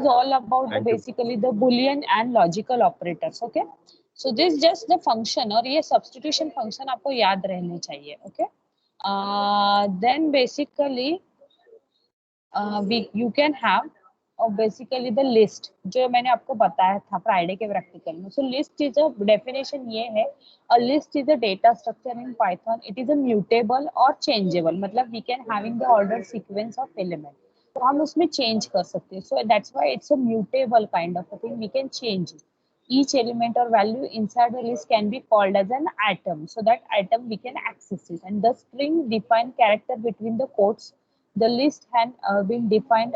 is all about the basically the Boolean and logical operators. Okay, so this just the function और ये substitution function आपको याद रहने चाहिए. Okay, then basically you can have basically the list जो मैंने आपको बताया था फ्राइडे के प्रैक्टिकल में. So list is a definition ये है, a list is a data structure in Python. It is a mutable or changeable, मतलब we can having the order sequence of element. तो हम उसमें change कर सकते हैं. So that's why it's a mutable kind of a thing. We can change it. Each element or value inside the list can be called as an atom. So that atom we can access it. And the string defined character between the quotes. The list had been defined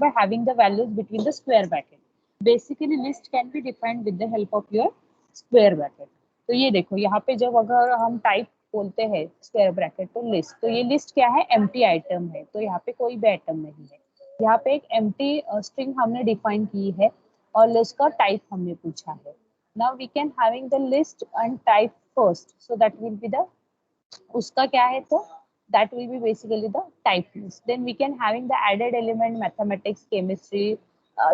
by having the values between the square bracket. Basically, list can be defined with the help of your square bracket. तो ये देखो यहाँ पे जब अगर हम type बोलते हैं स्क्वायर ब्रैकेट तो लिस्ट, तो ये लिस्ट क्या है, एम्प्टी आइटम है. तो यहाँ पे कोई भी आइटम नहीं है. यहाँ पे एक एम्प्टी स्ट्रिंग हमने डिफाइन की है और लिस्ट का टाइप हमने पूछा है. Now we can having the list and type first. So that will be the, उसका क्या है, तो that will be basically the type list. Then we can having the added element, mathematics, chemistry.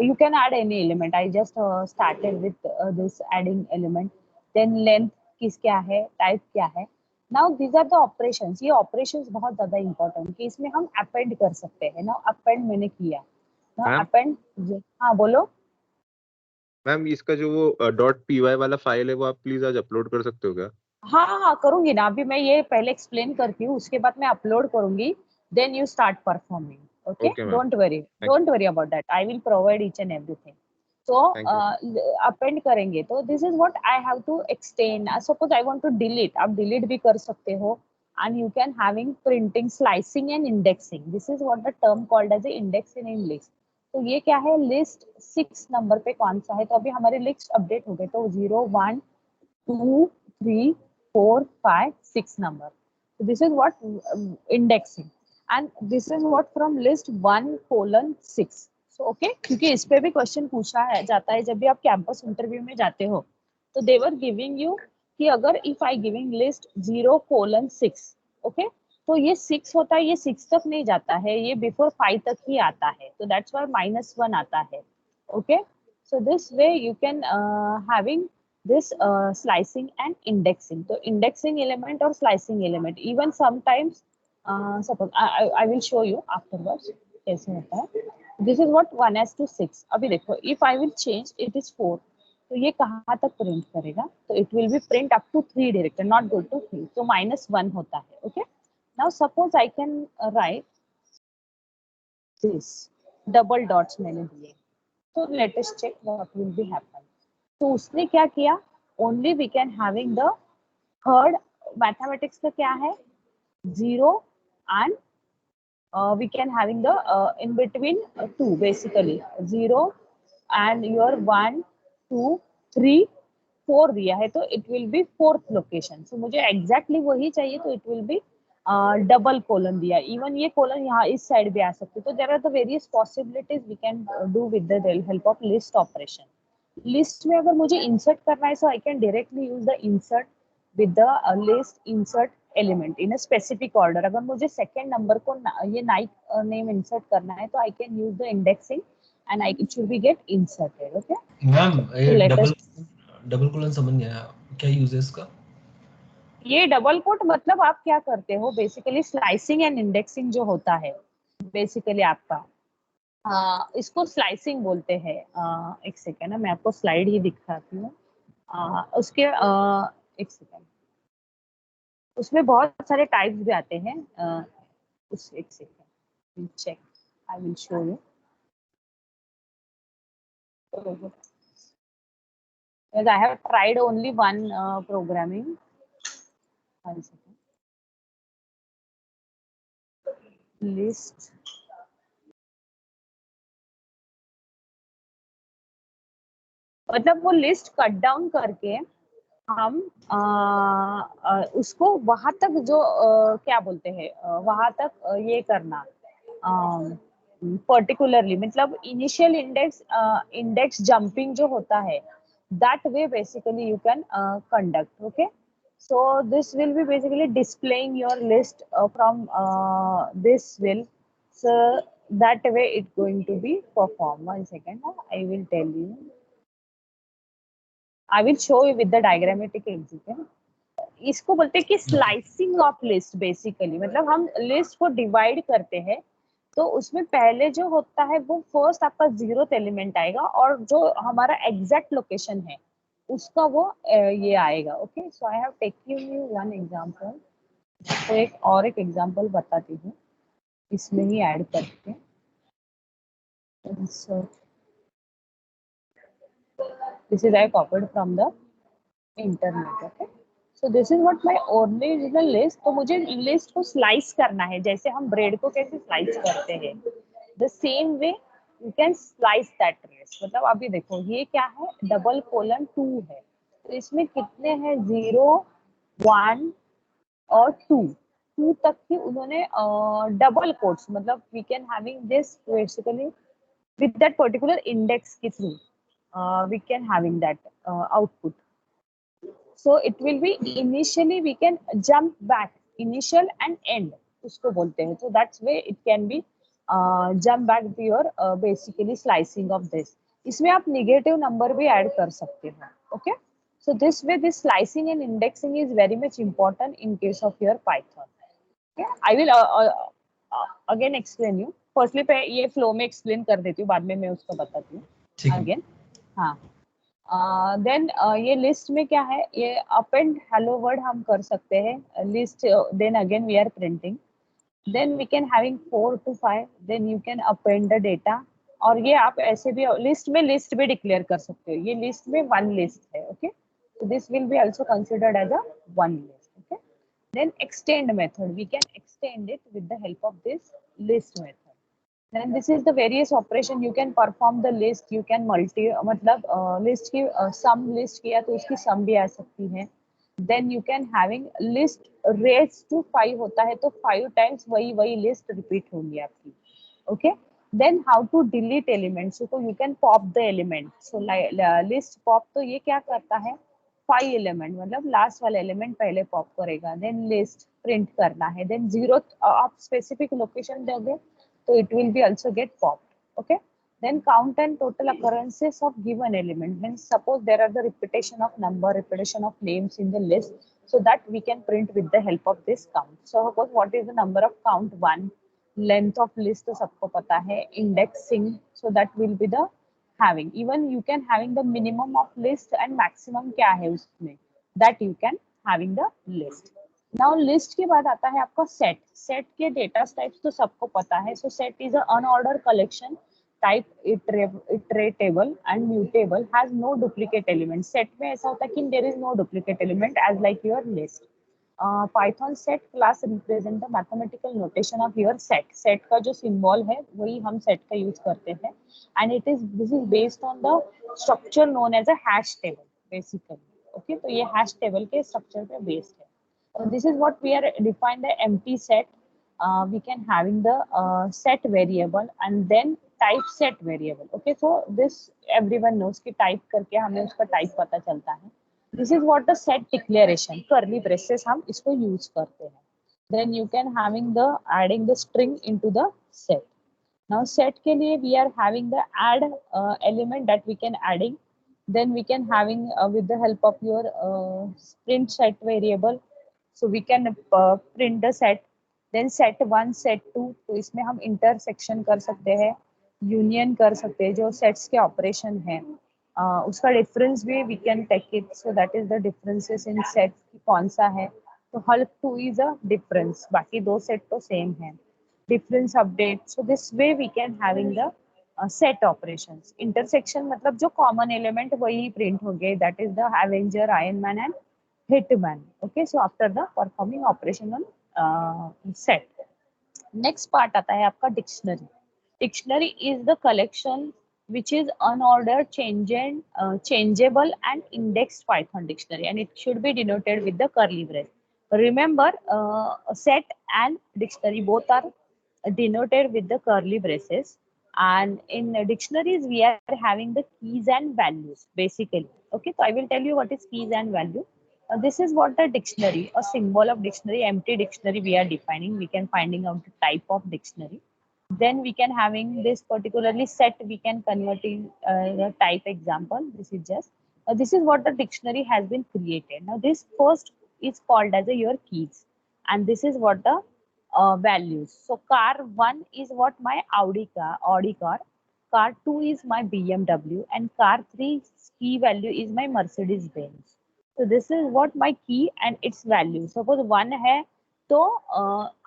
You can add any element. I just started with this adding element. Then length किस क्या है, type क्या है. Now these are the operations. ये operations बहुत ज़्यादा important कि इसमें हम append कर सकते हैं. Now append मैंने किया. Now append, हाँ बोलो. मैम इसका जो वो .py वाला फाइल है वो आप प्लीज आज अपलोड कर सकते हो क्या? हाँ करूंगी ना. अभी मैं ये पहले एक्सप्लेन करती हूँ, उसके बाद मैं अपलोड करूंगी. Then you start performing. Okay, don't worry about that. I will provide each and everything. तो अपेंड करेंगे तो this is what I have to extend. Suppose I want to delete, आप डिलीट भी कर सकते हो. And you can having printing, slicing and indexing. This is what the term called as a indexing in list. तो ये क्या है, list 6 number पे कौन सा है. तो अभी हमारे लिस्ट अपडेट हो गए. तो 0 1 2 3 4 5 6 number. So this is what indexing, and this is what from list 1:6. So okay, क्योंकि इस पे भी क्वेश्चन पूछा है जाता है जब भी आप कैंपस इंटरव्यू में जाते हो. तो they were giving you कि अगर if I giving list 0:6, okay, तो ये 6 होता है, ये 6 तक नहीं जाता है, ये before 5 तक ही आता है. तो that's why -1 आता है. Okay, so this way you can having this slicing and indexing. So indexing element or slicing element, even sometimes suppose I will show you afterwards कैसे होता है. This is what 1:6. अभी देखो, if I will change it is 4, तो ये कहाँ तक print करेगा, तो it will be print up to 3 directly, not go to 3. तो -1 होता है. Okay, now suppose I can write this double dots मैंने दिए. So let us check what will be happen. तो उसने क्या किया, only we can having the third. Mathematics का क्या है, 0 and we can having the in between 2, basically 0 and your 1 2 3 4 दिया है. तो it will be 4th location. So मुझे एग्जैक्टली वही चाहिए, तो it will be double colon दिया. इवन ये कोलन यहाँ इस साइड भी आ सकते. तो there are the various possibilities we can do with the help of list operation. List में अगर मुझे इंसर्ट करना है, so I can directly use the insert with the list insert element in a specific order. अगर मुझे second number को ये Naik name insert करना है, तो I can use the indexing and I it should be get inserted. Okay ma'am, double colon समझ गया, क्या यूज है इसका? ये डबल कोट मतलब आप क्या करते हो, बेसिकली स्लाइसिंग एंड इंडेक्सिंग जो होता है बेसिकली आपका, इसको स्लाइसिंग बोलते हैं. एक सेकेंड ना, मैं आपको स्लाइड ही दिखाती हूँ. उसके एक सेकेंड, उसमें बहुत सारे टाइप्स भी आते हैं. उस एक second check, I will show you. I have tried only one programming. One second. List. मतलब वो लिस्ट कट डाउन करके हम उसको वहां तक जो क्या बोलते हैं, वहां तक ये करना पर्टिकुलरली, मतलब इनिशियल इंडेक्स जंपिंग जो होता है, that way basically you can conduct. Okay, so this will be basically displaying your list from this will. So that way it's going to be performed. 1 second, I will tell you. I will show you with the diagrammatic example. इसको बोलते हैं कि slicing of list basically, मतलब हम list को divide करते हैं तो उसमें पहले जो होता है वो फर्स्ट आपका 0th एलिमेंट आएगा और जो हमारा एग्जैक्ट लोकेशन है उसका वो ये आएगा. Okay, so I have taken you one example. तो एक एग्जांपल बताती हूँ इसमें ही ऐड करके. So this is I copied from the internet. Okay, so this is what my original list. तो मुझे लिस्ट को स्लाइस करना है जैसे हम ब्रेड को कैसे स्लाइस करते हैं. The same way you can slice that list. मतलब अभी देखो ये क्या है, डबल कोलन 2 है तो इसमें कितने हैं 0 1 और 2 तक की उन्होंने डबल कोट्स, मतलब we can having this basically with that particular index के through we can having that output. So it will be initially we can jump back, initial and end उसको बोलते हैं. So that's way it can be jump back to your basically slicing of this. इसमें आप negative number भी add कर सकते हो. Okay, so this way this slicing and indexing is very much important in case of your Python. Okay, I will again explain you. Firstly पे ये flow में explain कर देती हूँ, बाद में मैं उसको बताती हूँ अगेन. हाँ, देन ये लिस्ट में क्या है, ये अप एंड हेलो वर्ड हम कर सकते हैं list. Then again we are printing, then we can having 4 to 5, then you can append the data. और ये आप ऐसे भी लिस्ट में लिस्ट भी डिक्लेयर कर सकते हो. ये लिस्ट में वन लिस्ट है. Okay, so this will be also considered as a one list. Okay, then extend method, we can extend it with the help of this list method. Then this is the various operation you can perform the list. You can multi, मतलब list की sum list किया तो उसकी sum भी आ सकती है. Then you can having list raised to 5 होता है तो 5 times वही list repeat होगी आपकी. Okay, then how to delete elements, so you can pop the element. So list pop तो ये क्या करता है, 5 element मतलब लास्ट वाला एलिमेंट पहले पॉप करेगा, देन लिस्ट प्रिंट करना है, देन 0 आप स्पेसिफिक लोकेशन दोगे तो it will be also get popped. Okay, then count and total occurrences of given element, means suppose there are the repetition of number, repetition of names in the list, so that we can print with the help of this count. So suppose what is the number of count 1, length of list तो सबको पता है, indexing, so that will be the having, even you can having the minimum of list and maximum क्या है उसमें, that you can having the list. Now list के बाद आता है आपका सेट. सेट के डेटा टाइप्स तो सबको पता है. So set is a unorder collection type iterable and mutable, has no duplicate element. Set में ऐसा होता है कि there is no duplicate element as like your list. Python set class represent the mathematical notation of your set. Set का जो symbol है वही हम सेट का यूज करते हैं and this is based on the structure known as a hash table basically. Okay, तो ये हैश टेबल के स्ट्रक्चर पे बेस्ड है. This is what we are define the empty set. We can having the set variable and then type set variable. Okay, so this everyone knows कि type करके हमें उसका type पता चलता है. This is what the set declaration, curly braces हम इसको use करते हैं. Then you can having the adding the string into the set. Now set के लिए we are having the add element that we can adding. Then we can having with the help of your print set variable. So we can print the set, then set 1 set 2, तो इसमें हम intersection कर सकते हैं, union कर सकते हैं, जो सेट्स के ऑपरेशन है उसका डिफरेंस भी we can take it. So that is the differences in set कौन सा है, तो हर 2 इज अ डिफरेंस, बाकी 2 सेट तो सेम है. Difference update, so this way we can having the set operations. Intersection मतलब जो कॉमन एलिमेंट वही प्रिंट हो गए, that is the avenger, iron man and Hitman. Okay, so after the performing operation on set, next part आता है आपका dictionary. Dictionary is the collection which is unordered, changeable and indexed Python dictionary, and it should be denoted with the curly brace. Remember, set and dictionary both are denoted with the curly braces, and in dictionaries we are having the keys and values basically. Okay, so I will tell you what is keys and value. This is what the dictionary, a symbol of dictionary, empty dictionary we are defining. We can finding out the type of dictionary. then we can having this particularly set, we can convert in the type example. This is just this is what the dictionary has been created. Now this first is called as your keys, and this is what the values. So car 1 is what my Audi car, car 2 is my BMW, and car 3 key value is my Mercedes Benz. So this is what my key and its value. Suppose 1 है तो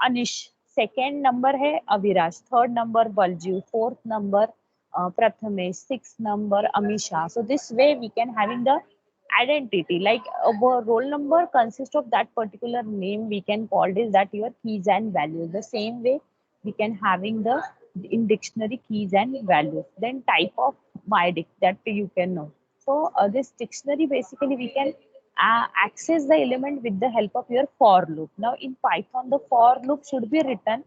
अनिश, second number है Aviraj, third number Balju, fourth number Prathamesh, six number Amisha. So this way we can having the identity, like a roll number consists of that particular name, we can call this that your keys and values. The same way we can having the in dictionary keys and values. Then type of mydic, that you can know. So this dictionary basically we can access the element with the help of your for loop. Now in Python the for loop should be written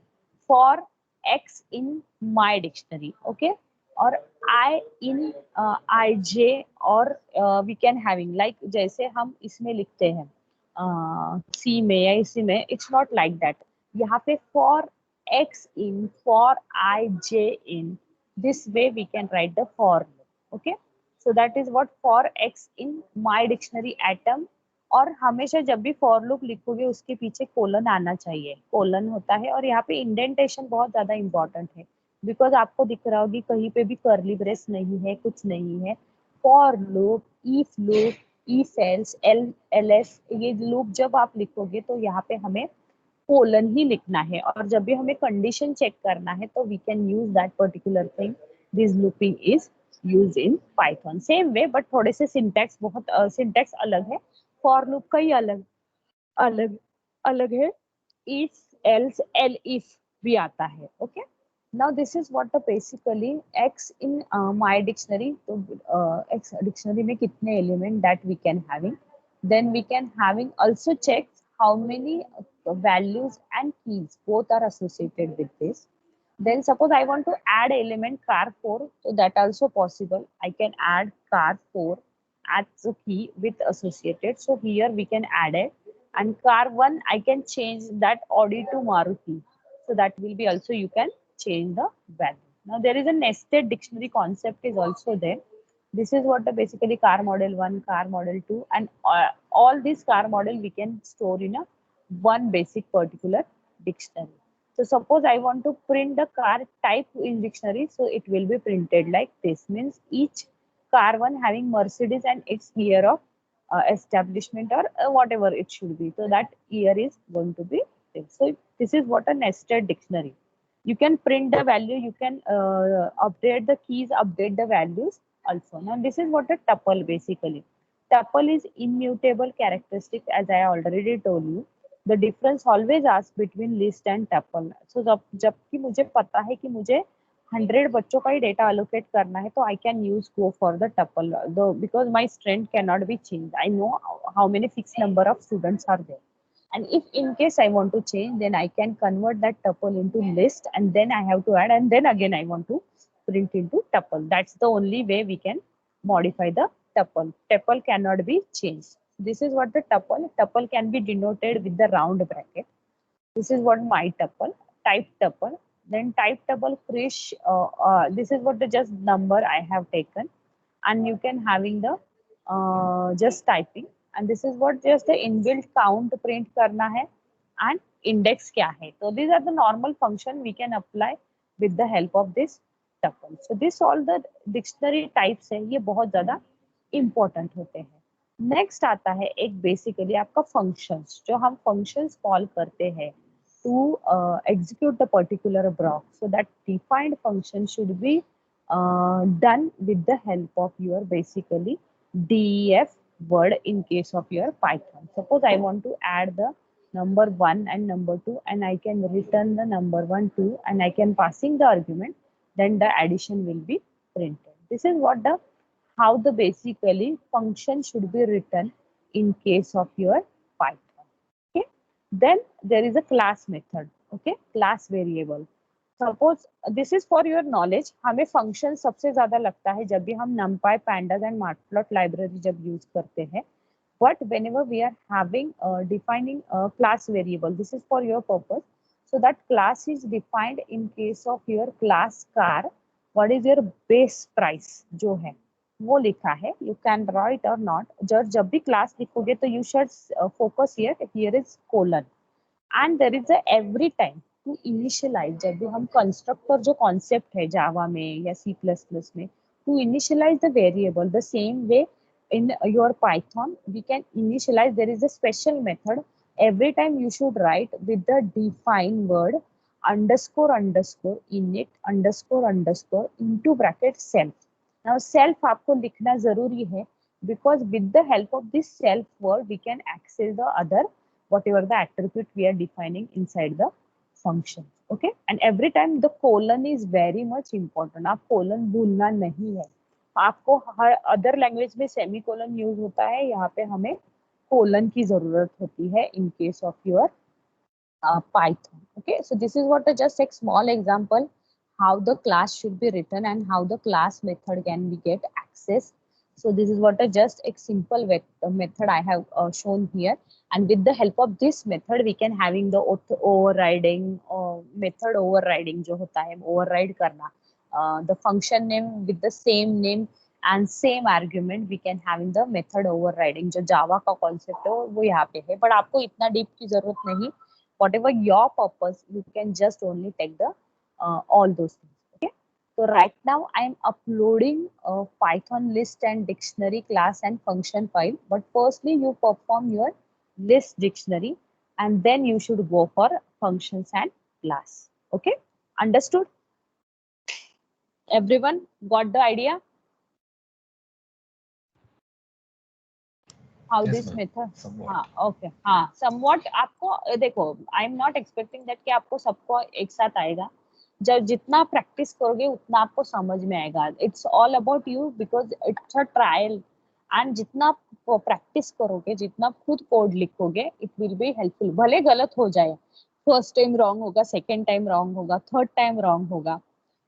for x in my dictionary, okay, or I in ij, or we can having like जैसे हम इसमें लिखते हैं C में या इसी में, it's not like that. यहाँ पे for x in, for I j in, this way we can write the for loop, okay. So that is what for x in my dictionary atom. और हमेशा जब भी फॉर लूप लिखोगे उसके पीछे colon आना चाहिए, कोलन होता है, और यहाँ पे इंडेंटेशन बहुत ज्यादा इंपॉर्टेंट है, बिकॉज आपको दिख रहा होगी कहीं पे भी कर्ली ब्रेस नहीं है, कुछ नहीं है. For loop, if loop, if else, LS, ये लूप जब आप लिखोगे तो यहाँ पे हमें कोलन ही लिखना है, और जब भी हमें कंडीशन चेक करना है तो we can use that particular thing. This looping is use in Python same way, but थोड़े से सिंटैक्स बहुत सिंटैक्स अलग है. फॉर लूप का ही अलग अलग अलग है. इफ एल्स, एल इफ भी आता है, okay. Now this is what the basically x in my dictionary. तो एक्स डिक्शनरी में कितने element that we can having. Then we can having also check how many values and keys both are associated with this. Then suppose I want to add element car 4, so that also possible. I can add car 4 as a key with associated. So here we can add it, and car 1 I can change that Audi to Maruti. So that will be also you can change the value. Now there is a nested dictionary concept is also there. This is what the basically car model 1, car model 2, and all these car model we can store in a one basic particular dictionary. So suppose I want to print the car type in dictionary, so it will be printed like this. Means each car 1 having Mercedes and its year of establishment, or whatever it should be. So that year is going to be this. So this is what a nested dictionary. You can print the value, you can update the keys, update the values also. Now this is what a tuple basically. Tuple is immutable characteristic, as I already told you. The difference always asks between list and tuple. So जबकि मुझे पता है कि मुझे 100 बच्चों का ही data allocate करना है, तो I can use go for the tuple, though because my strength cannot be changed. I know how many fixed number of students are there. And if in case I want to change, then I can convert that tuple into list, and then I have to add, and then again I want to print into tuple. That's the only way we can modify the tuple. Tuple cannot be changed. This is what the tuple. Tuple can be denoted with the round bracket. This is what my tuple, type tuple. Then type tuple Krish. This is what the just number I have taken, and you can having the just typing. And this is what just the inbuilt count print करना है, and index क्या है. So these are the normal function we can apply with the help of this tuple. So this all the dictionary types है, ये बहुत ज़्यादा important होते हैं. नेक्स्ट आता है एक बेसिकली आपका फंक्शंस, जो हम फंक्शंस कॉल करते हैं to execute the particular block. So that defined function should be done with the help of your basically def word in case of your Python. Suppose I want to add the number 1 and number 2, and I can return the number 1, 2, and I can passing the argument, then the addition will be printed. This is what the how the basically function should be written in case of your Python. Okay, then there is a class method. Okay, class variable. Suppose this is for your knowledge. हमें function सबसे ज़्यादा लगता है जब भी हम numpy, pandas and matplotlib library जब use करते हैं. But whenever we are having defining a class variable, this is for your purpose. So that class is defined in case of your class car. What is your base price जो है वो लिखा है. You can write or not. जब भी class लिखोगे तो you should focus here. Here is colon and there is a every time to initialize. जब भी हम constructor जो concept है Java में या C++ में to initialize the variable the same way in your Python we can initialize. There is a special method. Every time you should write with the define word underscore underscore init underscore underscore into bracket self. Now self आपको लिखना जरूरी है because with the help of this self word we can access the other whatever the attribute we are defining inside the function. Okay, and every time the colon is very much important. आप colon भूलना नहीं है. आपको हर other language में semicolon use होता है, यहाँ पे हमें कोलन की जरूरत होती है in case of your Python. Okay, so this is what just a small example how the class should be written and how the class method can be get access. So this is what just a simple method I have shown here, and with the help of this method we can having the overriding method overriding जो होता है override करना the function name with the same name and same argument we can having the method overriding. जो Java का concept है वो यहाँ पे है, but आपको इतना deep की जरूरत नहीं. Whatever your purpose, you can just only take the all those things. Okay. So right now I am uploading a Python list and dictionary class and function file. But firstly, you perform your list dictionary, and then you should go for functions and class. Okay. Understood? Everyone got the idea? How yes, this method? हाँ, okay, हाँ, somewhat आपको देखो, I am not expecting that कि आपको सबको एक साथ आएगा. जब जितना प्रैक्टिस करोगे उतना आपको समझ में आएगा. It's all about you because it's a trial. And जितना प्रैक्टिस करोगे, जितना खुद कोड लिखोगे, it will be helpful. भले गलत हो जाए, फर्स्ट टाइम रॉन्ग होगा, सेकेंड टाइम रॉन्ग होगा, थर्ड टाइम रॉन्ग होगा.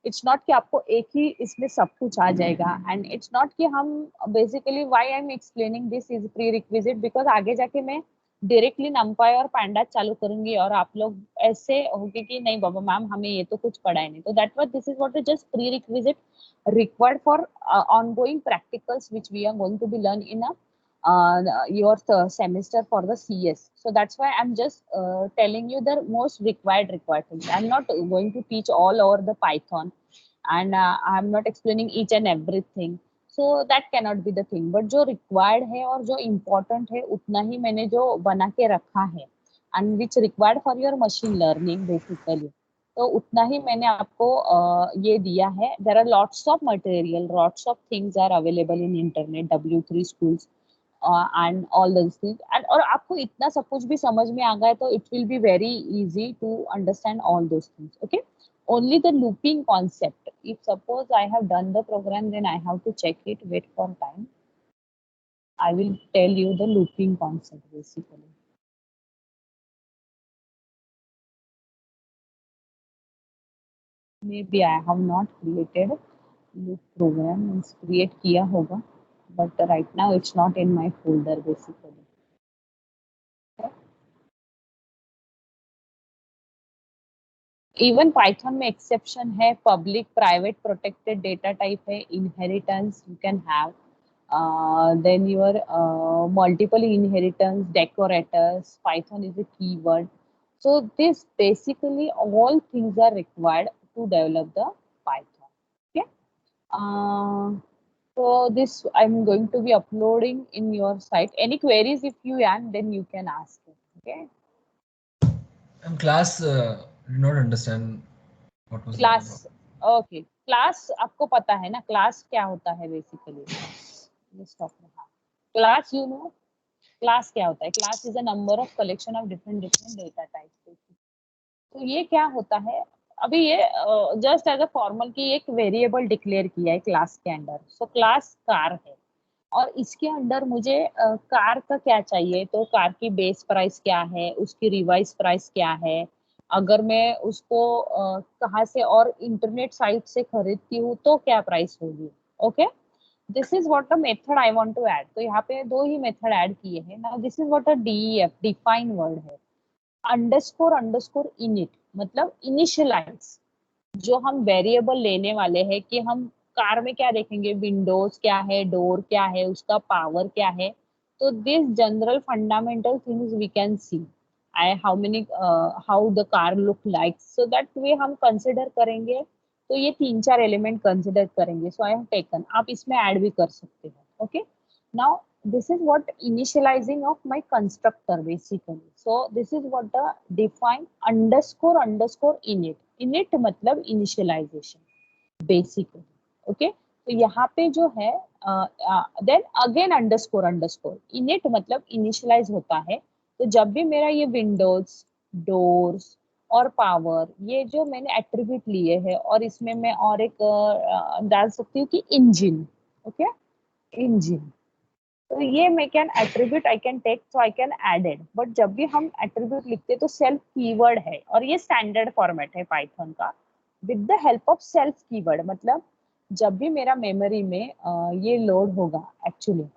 इट्स नॉट कि आपको एक ही इसमें सब कुछ आ जाएगा. एंड इट्स नॉट कि हम basically why I am explaining this is pre requisite because आगे जाके मैं डायरेक्टली नमपाई और पैंडा चालू करूंगी और आप लोग ऐसे होगे कि नहीं बाबा मैम हमें ये तो कुछ पढ़ा ही नहीं. तो that was this is what is just pre requisite required for ongoing practicals which we are going to be learn in your semester for the CS. So that's why I'm just telling you the most required things. I'm not going to teach all over the Python, and I'm not explaining each and everything. So that cannot be the thing. But जो required है और जो important है उतना ही मैंने जो बना के रखा है and which required for your machine learning basically. तो उतना ही मैंने आपको ये दिया है. There are lots of material, lots of things are available in internet, W3 schools and all those things. And और आपको इतना सब कुछ भी समझ में आ गया तो it will be very easy to understand all those things. Okay, only the looping concept. If suppose I have done the program, then I have to check it. Wait for time. I will tell you the looping concept basically. Maybe I have not created loop program, means create किया होगा, but right now it's not in my folder basically. Okay. Even Python में exception है, public, private, protected data type है, inheritance you can have, then your multiple inheritance, decorators, Python is a keyword. So this basically all things are required to develop the Python. Okay. So this I'm going to be uploading in your site. Any queries if you want, then you can ask it. Okay. Class did not understand what was class. Okay, class आपको पता है ना class क्या होता है basically. Class you know. Class क्या होता है? Class is a number of collection of different data types. तो ये क्या होता है? अभी ये जस्ट एज अ फॉर्मल की एक वेरिएबल डिक्लेयर किया है क्लास के अंदर. सो क्लास कार है और इसके अंदर मुझे कार का क्या चाहिए, तो कार की बेस प्राइस क्या है, उसकी रिवाइज प्राइस क्या है, अगर मैं उसको कहाँ से और इंटरनेट साइट से खरीदती हूँ तो क्या प्राइस होगी. Okay, this is what the method I want to add. तो यहाँ पे दो ही मेथड ऐड किए हैं. Now this is what a DEF define word है. अंडरस्कोर अंडरस्कोर इनिट मतलब इनिशियलाइज, जो हम वेरिएबल लेने वाले हैं कि हम कार में क्या देखेंगे, विंडोज क्या है, डोर क्या है, उसका पावर क्या है। तो this general fundamental things we can see, I how many, how the car look like, so that way हम कंसिडर करेंगे। तो ये 3-4 एलिमेंट कंसिडर करेंगे। सो आई हैव टेकन, आप इसमें ऐड भी कर सकते हैं। Okay, now this is what initializing of my constructor basically. So this is what the define underscore underscore init. init मतलब initialization basically. okay, तो यहाँ पे जो है then again underscore underscore init मतलब initialize होता है। तो जब भी मेरा ये विंडोज, डोर्स और पावर, ये जो मैंने एट्रीब्यूट लिए हैं, और इसमें मैं और एक डाल सकती हूँ कि इंजन। ओके, इंजन, तो ये मैं can attribute I can take, so I can add it. But जब भी हम एट्रीब्यूट लिखते हैं तो सेल्फ कीवर्ड है, और ये स्टैंडर्ड फॉर्मेट है पाइथन का, with the help of self keyword. मतलब जब भी मेरा मेमोरी में ये लोड होगा, एक्चुअली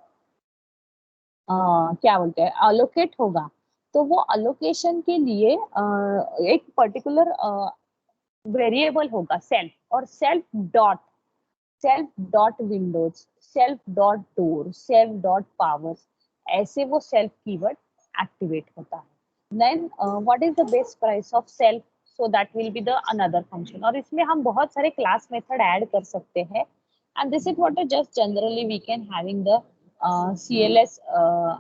क्या बोलते हैं, अलोकेट होगा, तो वो अलोकेशन के लिए एक पर्टिकुलर वेरिएबल होगा सेल्फ, और self dot windows, self dot door, self dot power, ऐसे वो सेल्फ कीवर्ड एक्टिवेट होता है। Then what is the best price of self, so that will be the another function. और इसमें हम बहुत सारे क्लास मेथड ऐड कर सकते हैं, and this is what just generally we can having the CLS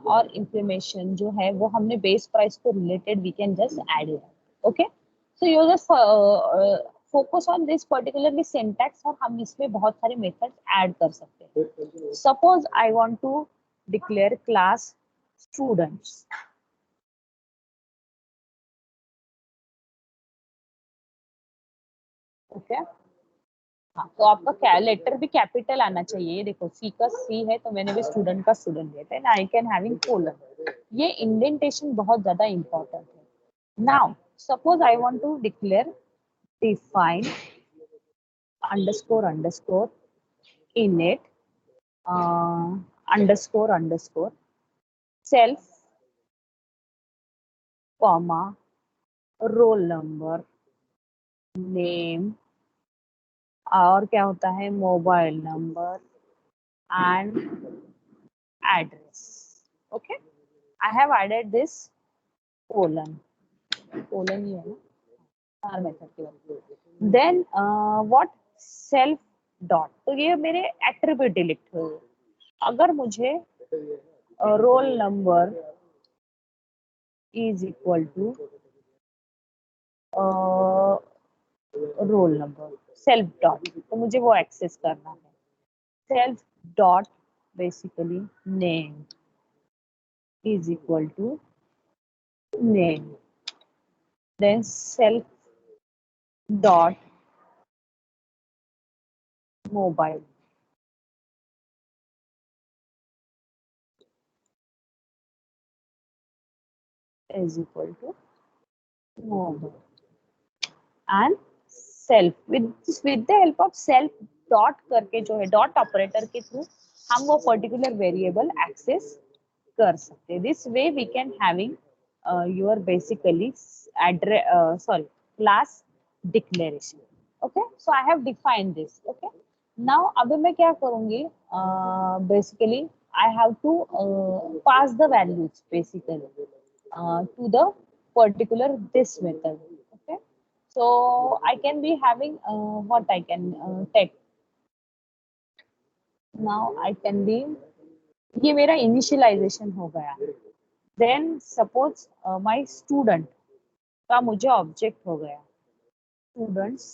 और इंफॉर्मेशन जो है वो हमने बेस प्राइस को related we can just add it. Okay, so you just focus on this particularly syntax, और हम इसमें बहुत सारे मेथड्स ऐड कर सकते हैं। Suppose I want to declare class students. Okay, हाँ, तो आपका क्या लेटर भी कैपिटल आना चाहिए। ये देखो, सी का सी है तो मैंने भी स्टूडेंट का स्टूडेंट दिया था, आई कैन हैविंग कोलन। ये इंडेंटेशन बहुत ज्यादा इंपॉर्टेंट है। Now suppose I want to declare define underscore underscore init underscore underscore self comma roll number name, और क्या होता है, mobile number and address. Okay, I have added this colon, colon ही है ना हर मेथड के बाद। देन व्हाट, सेल्फ डॉट, तो ये मेरे एट्रीब्यूट डिलीट हुए। अगर मुझे roll number is equal to roll number self dot, तो मुझे वो एक्सेस करना है। Self dot basically name is equal to name, then self dot mobile is equal to mobile and self with the help of self dot करके जो है dot operator के through हम वो पर्टिकुलर वेरिएबल एक्सेस कर सकते हैं। This way we can having your basically sorry class declaration. okay, so I have defined this. okay, now अभी मैं क्या करूंगी, basically I have to pass the values basically to the particular this method. okay, so I can be having what I can take now, I can be, ये मेरा initialisation हो गया। Then suppose my student का मुझे object हो गया, students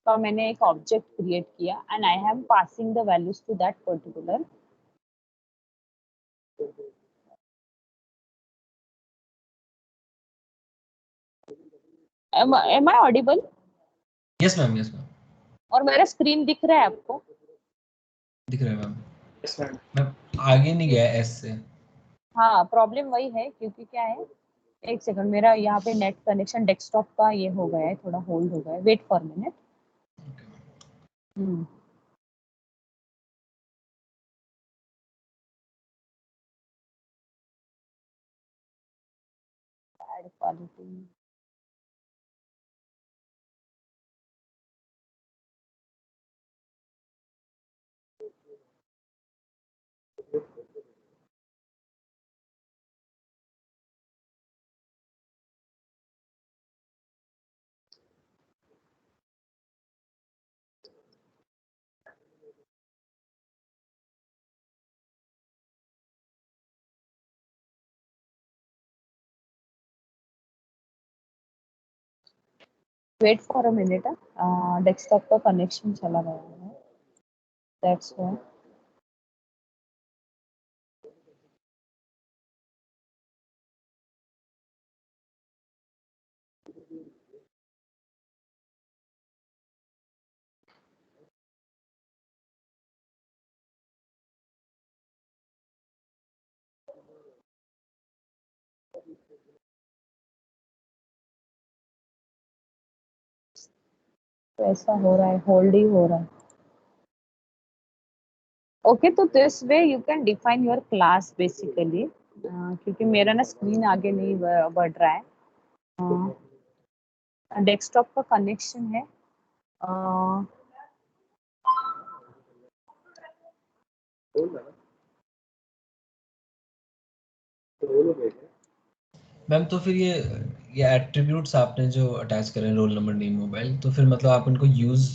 का मैंने एक ऑब्जेक्ट क्रिएट किया, and I am passing the values to that particular. am I audible? Yes ma'am, yes ma'am, और मेरा स्क्रीन दिख रहा है आपको? दिख रहा है मैम। यस मैम, मैं आगे नहीं गया एस से। हाँ, प्रॉब्लम वही है, क्योंकि क्या है, एक सेकंड, मेरा यहाँ पे नेट कनेक्शन डेस्कटॉप का ये हो गया है, थोड़ा होल्ड हो गया है, wait for minute. Add quality. Wait for a minute. Desktop का कनेक्शन चला गया है, that's why. तो ऐसा हो रहा है, होल्ड ही हो रहा है. ओके, तो this way you can define your class basically, क्योंकि मेरा ना स्क्रीन आगे नहीं बढ़ रहा है. डेस्कटॉप का कनेक्शन है. मैम तो फिर ये एट्रीब्यूट्स आपने जो अटैच करे रोल नंबर नेम मोबाइल, तो फिर मतलब आप इनको यूज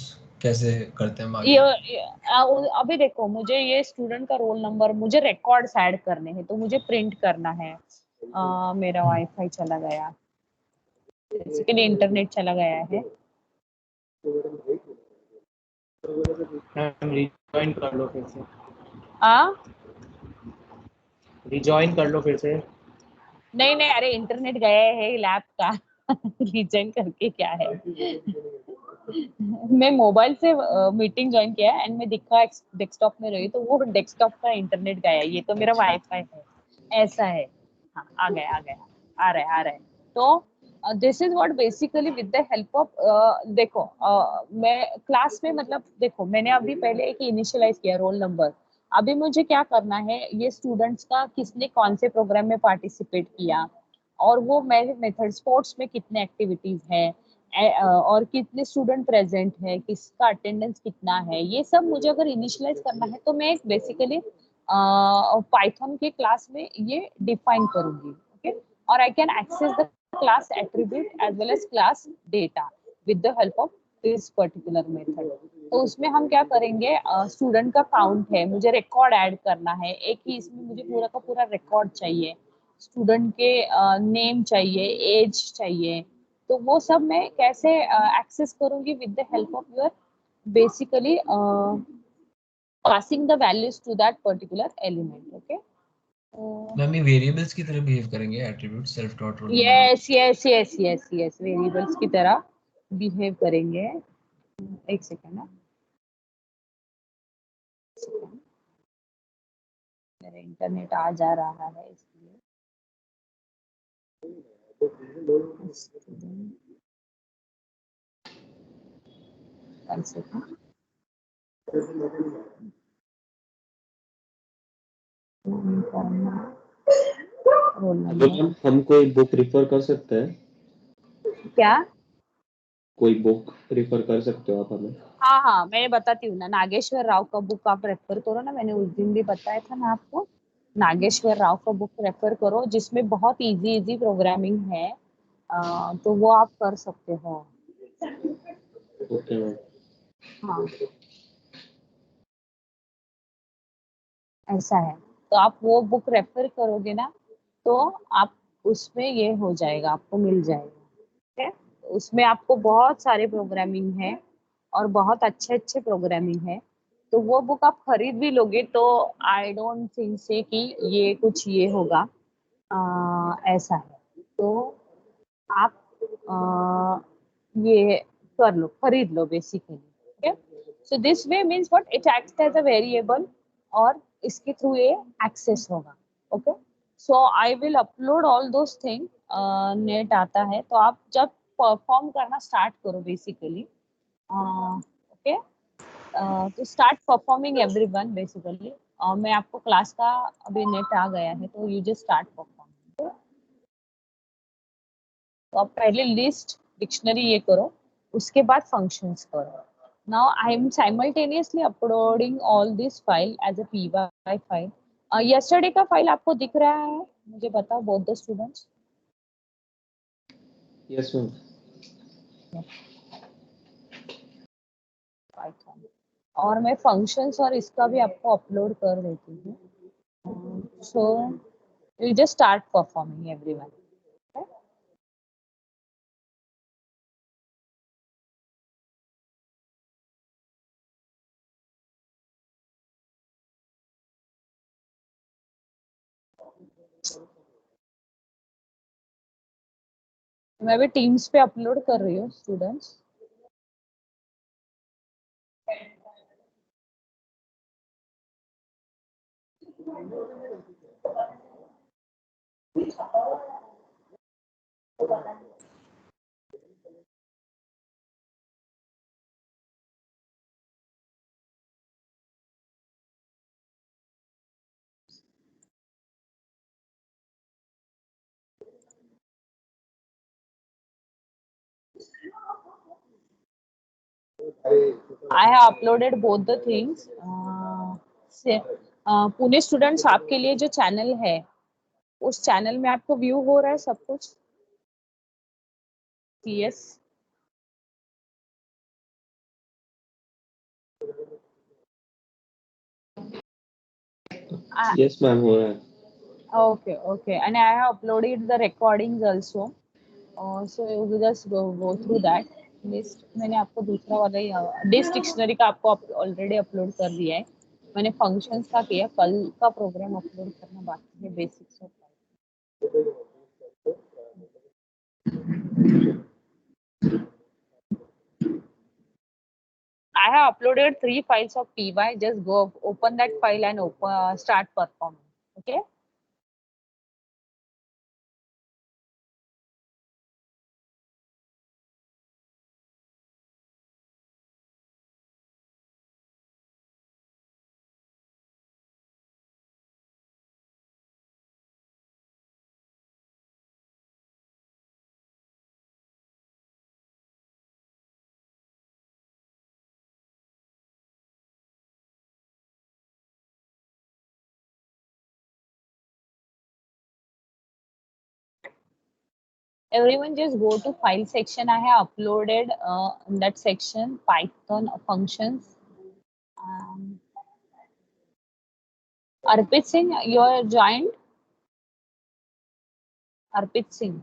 कैसे करते हैं आगे? अभी देखो, मुझे ये स्टूडेंट का रोल नंबर, मुझे रिकॉर्ड्स ऐड करने हैं, तो मुझे प्रिंट करना है. मेरा वाईफाई चला गया, बेसिकली इंटरनेट चला गया है. रिजॉइन कर लो फिर से. रिजॉइन कर लो फिर से. नहीं नहीं, अरे इंटरनेट गया है लैब का. रिजॉइन करके क्या है. मैं मोबाइल से मीटिंग ज्वाइन किया एंड मैं दिखा डेस्कटॉप में रही, तो वो डेस्कटॉप का इंटरनेट गया. ये तो मेरा वाईफाई है. ऐसा है. हाँ, आ गया आ रहा है. तो this is what basically with the help of, देखो, मैं क्लास में, मतलब देखो, मैंने अभी पहले एक इनिशियलाइज किया रोल नंबर. अभी मुझे क्या करना है, ये स्टूडेंट्स का किसने कौन से प्रोग्राम में पार्टिसिपेट किया, और वो मेथड स्पोर्ट्स में कितने एक्टिविटीज है, और कितने स्टूडेंट प्रेजेंट है, किसका अटेंडेंस कितना है, ये सब मुझे अगर इनिशियलाइज करना है, तो मैं बेसिकली पाइथन के क्लास में ये डिफाइन करूंगी. ओके, और I can access the class attribute as well as class data with the help of this particular method. तो उसमें हम क्या करेंगे, स्टूडेंट का काउंट है, मुझे रिकॉर्ड ऐड करना है. एक ही इसमें मुझे पूरा का पूरा रिकॉर्ड चाहिए, स्टूडेंट के नेम चाहिए, एज चाहिए. तो वो सब मैं कैसे एक्सेस करूंगी with the help of your basically passing the values to that particular element. Okay. Ma'am ये वेरिएबल्स की तरह बिहेव करेंगे attribute self dot roll? yes, variables की तरह बिहेव करेंगे. एक सेकंड ना, मेरा इंटरनेट आ जा रहा है इसलिए. हम कोई बुक रिफर कर सकते हैं? क्या? कोई बुक रिफर कर सकते हो आप हमें? हाँ, मैं बताती हूँ ना. नागेश्वर राव का बुक आप रेफर करो ना, मैंने उस दिन भी बताया था ना आपको. नागेश्वर राव का बुक रेफर करो, जिसमें बहुत इजी प्रोग्रामिंग है. तो वो आप कर सकते हो. Okay ma'am. हाँ, ऐसा है. तो आप वो बुक रेफर करोगे ना, तो आप उसमें ये हो जाएगा, आपको मिल जाएगा. ठीक है. उसमें आपको बहुत सारे प्रोग्रामिंग है, और बहुत अच्छे प्रोग्रामिंग है. तो वो बुक आप खरीद भी लोगे, तो आई डोंट थिंक से कि ये कुछ ये होगा. ऐसा है. तो आप ये कर लो, खरीद लो बेसिकली. ठीक है. So this way means what, it acts as a variable, और इसके थ्रू ये एक्सेस होगा. Okay. So I will upload all those thing. Net आता है तो आप जब परफॉर्म करना स्टार्ट करो बेसिकली. ओके. तो स्टार्ट परफॉर्मिंग एवरीवन बेसिकली. मैं आपको क्लास का अभी नेट आ गया है, तो यू जस्ट स्टार्ट परफॉर्मिंग. तो आप पहले लिस्ट डिक्शनरी ये करो, उसके बाद फंक्शंस करो. Now I am simultaneously uploading all this file as a py file. Yesterday का फाइल आपको दिख रहा है? मुझे बताओ both the students. Yes ma'am. Python. और मैं फंक्शंस और इसका भी आपको अपलोड कर देती हूँ. सो you just start performing everyone. मैं भी टीम्स पे अपलोड कर रही हूँ students. I have uploaded both the things. Pune students आपके लिए जो चैनल है उस चैनल में आपको व्यू हो रहा है सब कुछ? यस. यस मैम हो रहा है. Okay, and I have uploaded the recordings also. So you just go through that list. मैंने आपको दूसरा वाला ही डिस डिक्शनरी का आपको ऑलरेडी अपलोड कर दिया है. मैंने फंक्शंस का किया, कल का प्रोग्राम अपलोड करना बाकी है basics of. I have uploaded 3 files of py. Just go open that file and start performing. Okay. Everyone just go to file section. I have uploaded in that section Python functions. Arpit Singh, you are joined. Arpit Singh.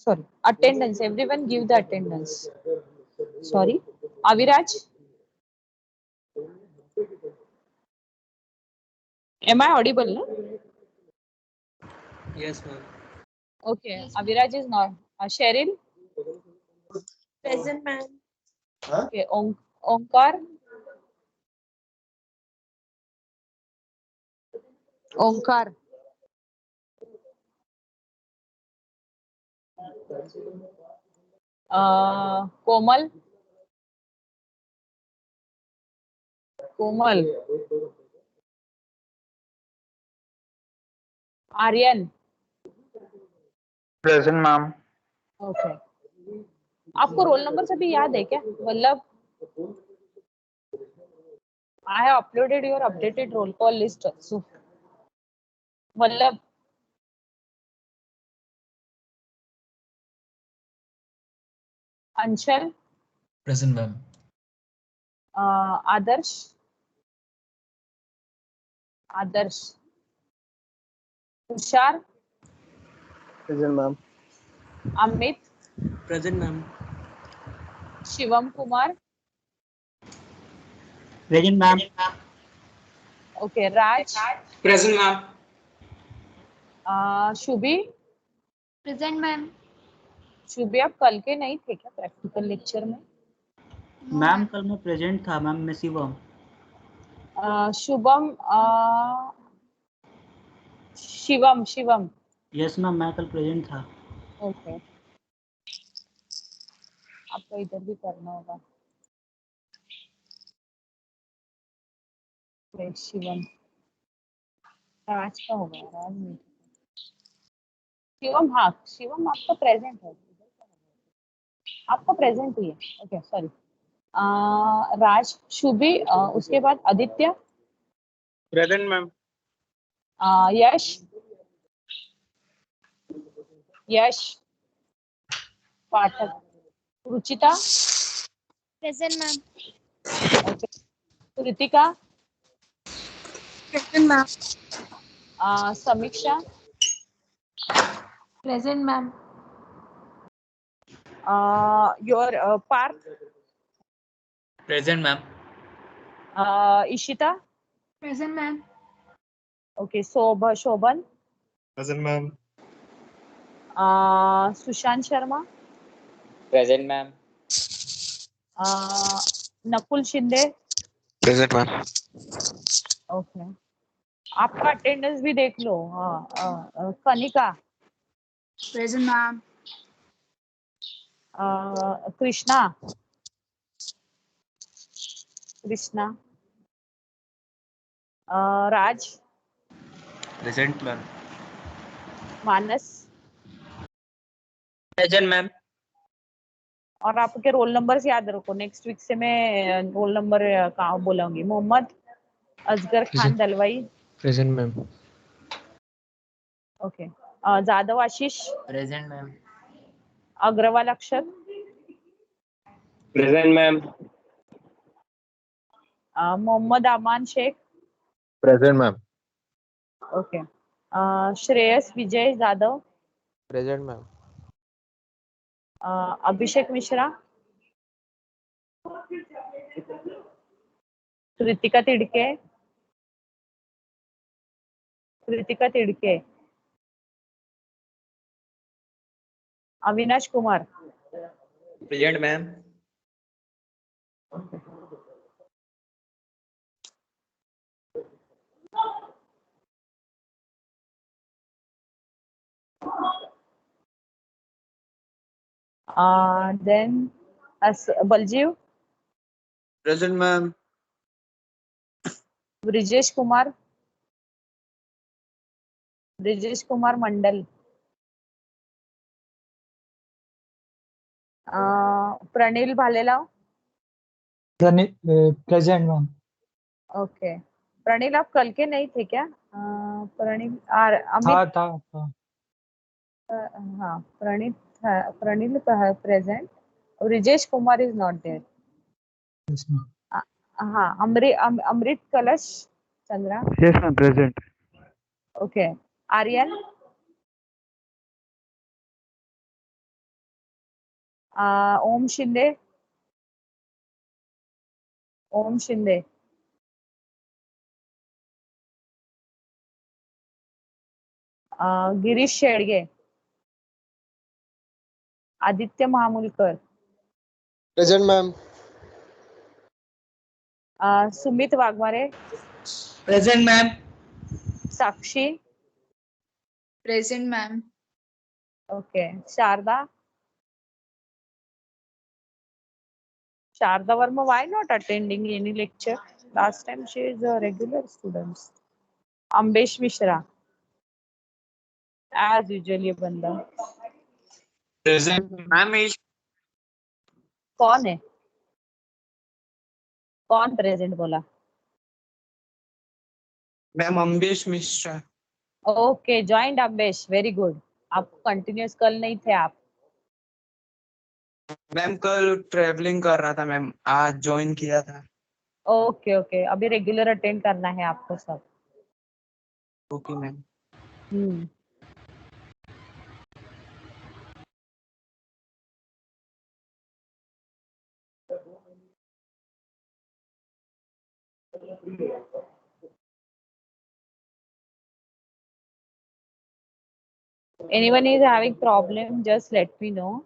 Sorry, attendance. Everyone give the attendance. Sorry, Aviraj. Am I audible? No? Yes, ma'am. Okay, Aviraj is not. Cheryl. Present, ma'am. Okay, Omkar. Omkar. Komal. Komal. Aryan. Present ma'am. Okay, आपको roll number सभी याद है क्या? Vallabh, I have uploaded your updated roll call list also. Vallabh. Anshal. Present, ma'am. Adarsh. Adarsh. Tushar. Present ma'am. Amit. Present, ma'am. Shivam Kumar. Present ma'am. Okay, Raj. Present, ma'am. Shubhi. Present ma'am. Shubhi, आप कल के नहीं थे क्या practical lecture में? Ma'am कल मैं present था मैम। मैं शिवम। शुभम। शिवम। शिवम। यस मैम मैं कल प्रेजेंट था। ओके, आपको इधर भी करना होगा। शिवम। राज का होगा, राज नहीं। शिवम, हाँ शिवम आपका प्रेजेंट है, आपका प्रेजेंट ही है। Okay sorry. राज, शुभी, उसके बाद Aditya, present ma'am. Yash. Yash Pathak. Ruchita. Present ma'am. Okay, Kritika. Present ma'am. Samiksha. Present ma'am. Your Parth. Present, ma'am. Ishita. Present ma'am. Okay, Shobhan. Present ma'am. Sushant Sharma. Present, ma'am. Nakul Shinde. Present ma'am. Okay, आपका अटेंडेंस भी देख लो। Kanika. Present ma'am. Krishna. Krishna. Raj. Present, ma'am. Manas. Present, ma'am. और आपके roll numbers याद रखो, next week से मैं रोल नंबर कहाँ बोलूंगी। Mohammad Asgar Khan Dalwai. Present ma'am. Okay, Jadhav Ashish. Present, ma'am. Agarwal Akshat. Present ma'am. Mohammad Aman Shaikh. Present ma'am. Okay, Shreyas Vijay Jadhav. Present ma'am. Abhishek Mishra. Kritika Tidke. Kritika Tidke. Avinash Kumar. Present, ma'am. Then as Baljeev, present ma'am. Brijesh Kumar, Brijesh Kumar Mandal, Pranil Bhalelav. Present ma'am. Okay, Pranil आप कल के नहीं थे क्या? प्रणील अमित। था। हाँ, Pranil Pranil present. Brijesh Kumar is not there. Yes ma'am. हाँ, Amrit Kalash Chandra. Yes ma'am present. Okay, Aryan. Om Shinde. Om Shinde. Girish Shedge. Aditya Mahamulkar. Present ma'am. Sumit Waghmare. Present ma'am. Sakshi. Present ma'am. Okay. Sharda. Sharda Verma, why not attending any lecture? Last time she is a regular student. Ambesh Mishra. As usually बंदा. Present ma'am. कौन है? कौन present बोला? Ma'am Ambesh Mishra. Okay, joint Ambesh, very good. आप continuous कल नहीं थे आप. मैम कल ट्रेवलिंग कर रहा था मैम, आज ज्वाइन किया था. ओके ओके, अभी रेगुलर अटेंड करना है आपको सब. Okay ma'am. Hmm. Anyone is having problem, just let me know.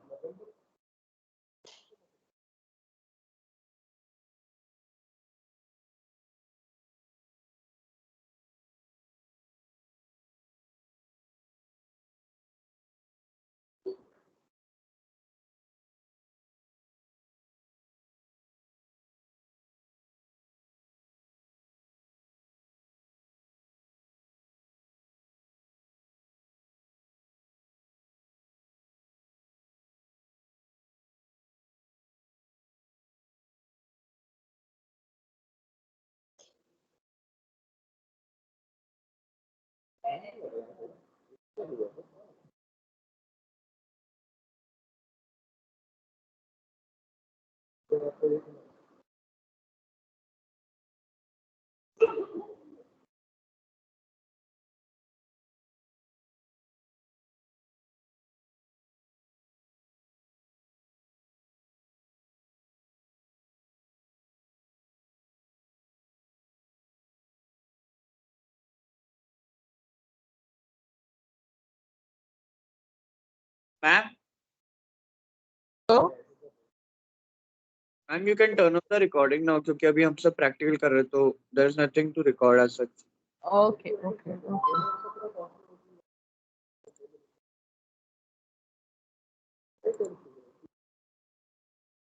Ma'am. Ma'am you can turn off the recording now, क्योंकि अभी हम सब प्रैक्टिकल कर रहे हैं तो there is nothing to record as such. Okay, okay, okay.